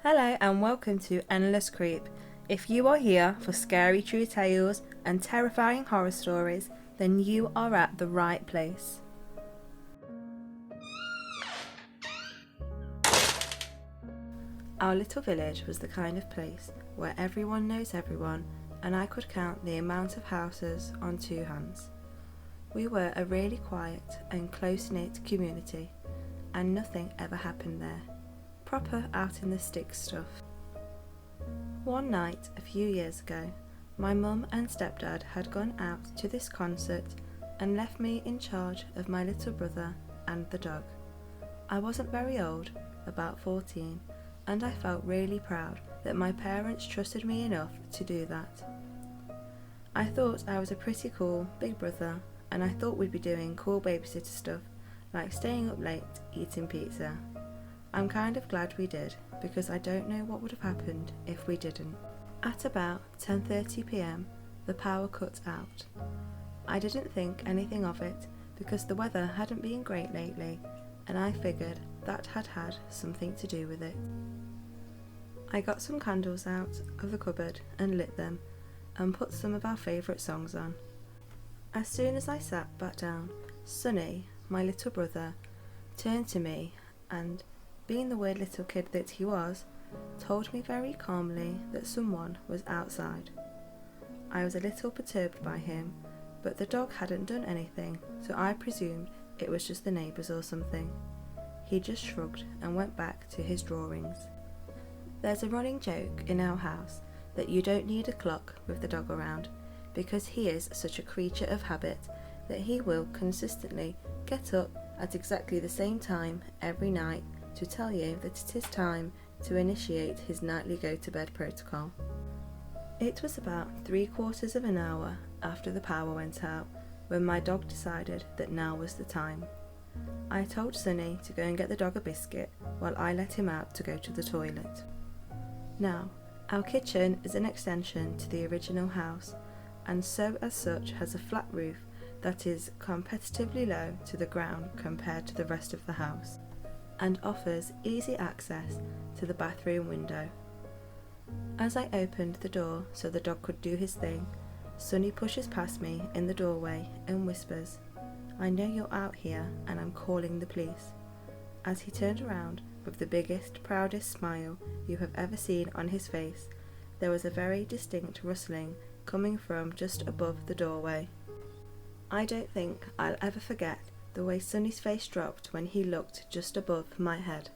Hello and welcome to Endless Creep. If you are here for scary true tales and terrifying horror stories, then you are at the right place. Our little village was the kind of place where everyone knows everyone, and I could count the amount of houses on two hands. We were a really quiet and close-knit community, and nothing ever happened there. Proper out in the sticks stuff. One night a few years ago, my mum and stepdad had gone out to this concert and left me in charge of my little brother and the dog. I wasn't very old, about 14, and I felt really proud that my parents trusted me enough to do that. I thought I was a pretty cool big brother, and I thought we'd be doing cool babysitter stuff like staying up late eating pizza. I'm kind of glad we did, because I don't know what would have happened if we didn't. At about 10:30 p.m, the power cut out. I didn't think anything of it because the weather hadn't been great lately, and I figured that had something to do with it. I got some candles out of the cupboard and lit them, and put some of our favourite songs on. As soon as I sat back down, Sonny, my little brother, turned to me and, being the weird little kid that he was, told me very calmly that someone was outside. I was a little perturbed by him, but the dog hadn't done anything, so I presumed it was just the neighbours or something. He just shrugged and went back to his drawings. There's a running joke in our house that you don't need a clock with the dog around, because he is such a creature of habit that he will consistently get up at exactly the same time every night to tell you that it is time to initiate his nightly go-to-bed protocol. It was about 3/4 of an hour after the power went out when my dog decided that now was the time. I told Sonny to go and get the dog a biscuit while I let him out to go to the toilet. Now, our kitchen is an extension to the original house, and so as such has a flat roof that is competitively low to the ground compared to the rest of the house, and offers easy access to the bathroom window. As I opened the door so the dog could do his thing, Sonny pushes past me in the doorway and whispers, "I know you're out here and I'm calling the police." As he turned around with the biggest, proudest smile you have ever seen on his face, there was a very distinct rustling coming from just above the doorway. I don't think I'll ever forget the way Sonny's face dropped when he looked just above my head.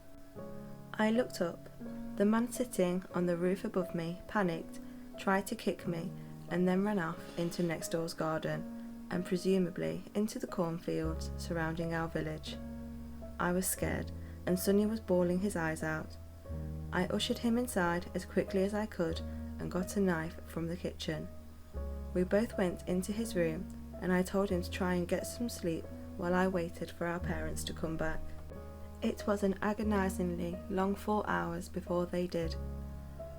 I looked up. The man sitting on the roof above me panicked, tried to kick me, and then ran off into next door's garden, and presumably into the cornfields surrounding our village. I was scared, and Sonny was bawling his eyes out. I ushered him inside as quickly as I could and got a knife from the kitchen. We both went into his room, and I told him to try and get some sleep while I waited for our parents to come back. It was an agonisingly long 4 hours before they did.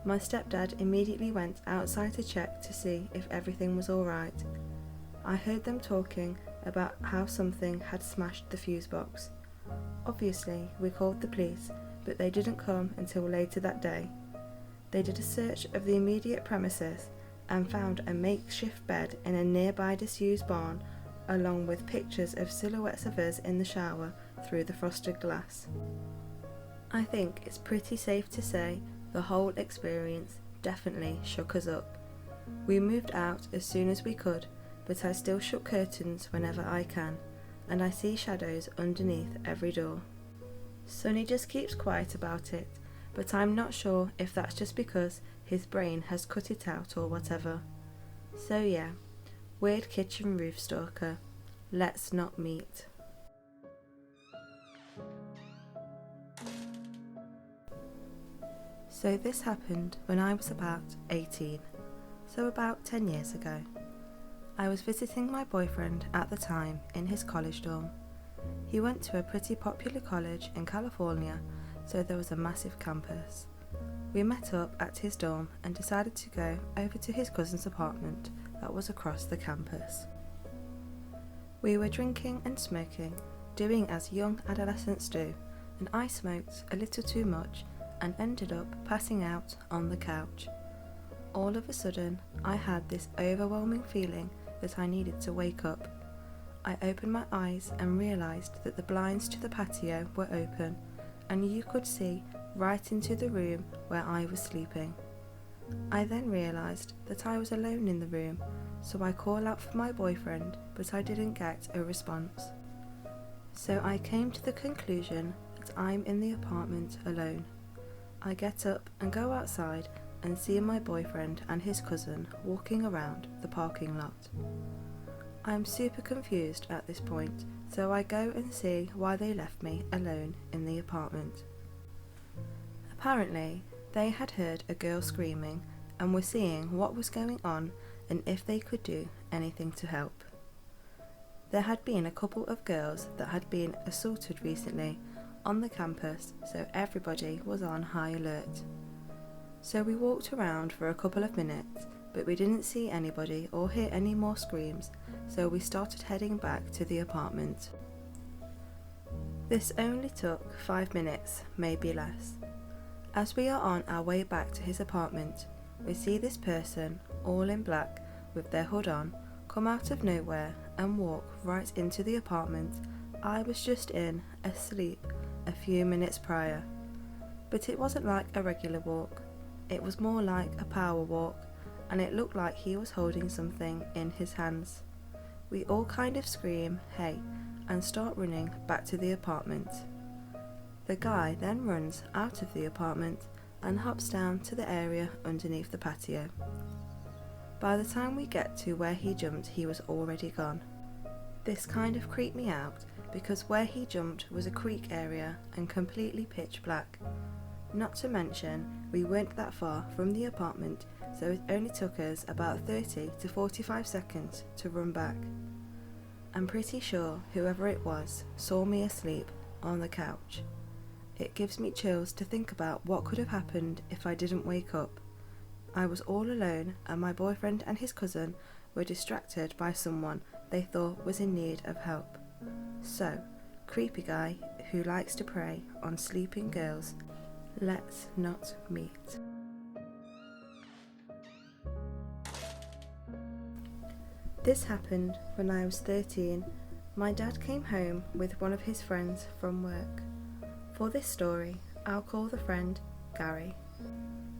My stepdad immediately went outside to check to see if everything was alright. I heard them talking about how something had smashed the fuse box. Obviously, we called the police, but they didn't come until later that day. They did a search of the immediate premises and found a makeshift bed in a nearby disused barn, along with pictures of silhouettes of us in the shower through the frosted glass. I think it's pretty safe to say the whole experience definitely shook us up. We moved out as soon as we could, but I still shut curtains whenever I can, and I see shadows underneath every door. Sonny just keeps quiet about it, but I'm not sure if that's just because his brain has cut it out or whatever. So yeah, weird kitchen roof stalker. Let's not meet. So this happened when I was about 18, so about 10 years ago. I was visiting my boyfriend at the time in his college dorm. He went to a pretty popular college in California, so there was a massive campus. We met up at his dorm and decided to go over to his cousin's apartment that was across the campus. We were drinking and smoking, doing as young adolescents do, and I smoked a little too much and ended up passing out on the couch. All of a sudden, I had this overwhelming feeling that I needed to wake up. I opened my eyes and realised that the blinds to the patio were open, and you could see right into the room where I was sleeping. I then realised that I was alone in the room, so I called out for my boyfriend, but I didn't get a response. So I came to the conclusion that I'm in the apartment alone. I get up and go outside and see my boyfriend and his cousin walking around the parking lot. I'm super confused at this point, so I go and see why they left me alone in the apartment. Apparently, they had heard a girl screaming and were seeing what was going on and if they could do anything to help. There had been a couple of girls that had been assaulted recently on the campus, so everybody was on high alert. So we walked around for a couple of minutes, but we didn't see anybody or hear any more screams, so we started heading back to the apartment. This only took 5 minutes, maybe less. As we are on our way back to his apartment, we see this person, all in black, with their hood on, come out of nowhere and walk right into the apartment I was just in, asleep, a few minutes prior. But it wasn't like a regular walk, it was more like a power walk, and it looked like he was holding something in his hands. We all kind of scream, "Hey," and start running back to the apartment. The guy then runs out of the apartment and hops down to the area underneath the patio. By the time we get to where he jumped, he was already gone. This kind of creeped me out because where he jumped was a creek area and completely pitch black. Not to mention, we weren't that far from the apartment, so it only took us about 30 to 45 seconds to run back. I'm pretty sure whoever it was saw me asleep on the couch. It gives me chills to think about what could have happened if I didn't wake up. I was all alone and my boyfriend and his cousin were distracted by someone they thought was in need of help. So, creepy guy who likes to prey on sleeping girls, let's not meet. This happened when I was 13. My dad came home with one of his friends from work. For this story, I'll call the friend Gary.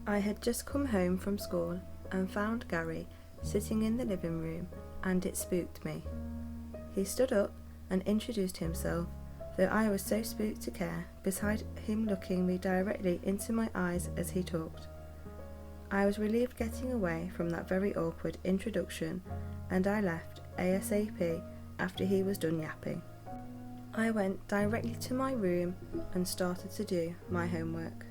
I had just come home from school and found Gary sitting in the living room, and it spooked me. He stood up and introduced himself, though I was so spooked to care, beside him looking me directly into my eyes as he talked. I was relieved getting away from that very awkward introduction, and I left ASAP after he was done yapping. I went directly to my room and started to do my homework.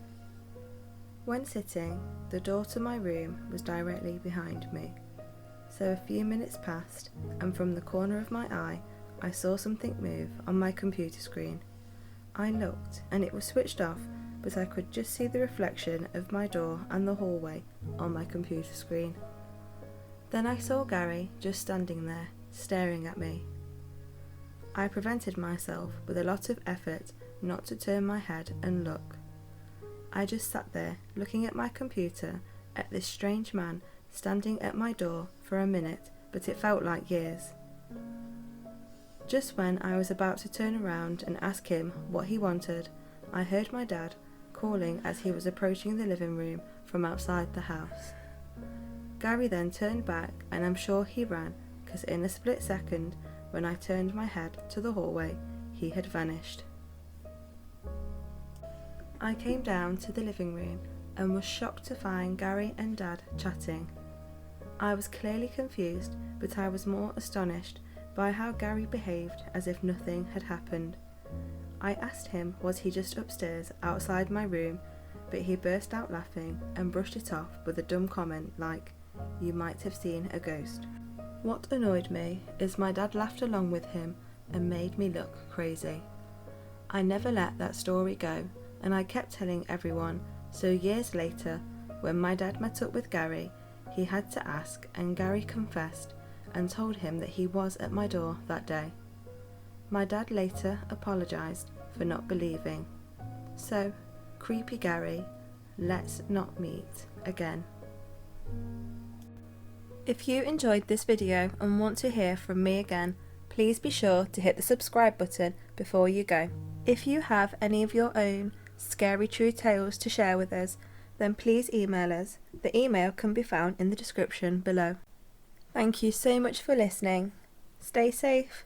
When sitting, the door to my room was directly behind me, so a few minutes passed, and from the corner of my eye I saw something move on my computer screen. I looked and it was switched off, but I could just see the reflection of my door and the hallway on my computer screen. Then I saw Gary just standing there, staring at me. I prevented myself with a lot of effort not to turn my head and look. I just sat there looking at my computer at this strange man standing at my door for a minute, but it felt like years. Just when I was about to turn around and ask him what he wanted, I heard my dad calling as he was approaching the living room from outside the house. Gary then turned back, and I'm sure he ran, because in a split second, when I turned my head to the hallway, he had vanished. I came down to the living room and was shocked to find Gary and Dad chatting. I was clearly confused, but I was more astonished by how Gary behaved as if nothing had happened. I asked him was he just upstairs outside my room, but he burst out laughing and brushed it off with a dumb comment like, "You might have seen a ghost." What annoyed me is my dad laughed along with him and made me look crazy. I never let that story go, and I kept telling everyone, so years later, when my dad met up with Gary, he had to ask, and Gary confessed and told him that he was at my door that day. My dad later apologised for not believing. So, creepy Gary, Let's Not Meet again. If you enjoyed this video and want to hear from me again, please be sure to hit the subscribe button before you go. If you have any of your own scary true tales to share with us, then please email us. The email can be found in the description below. Thank you so much for listening. Stay safe.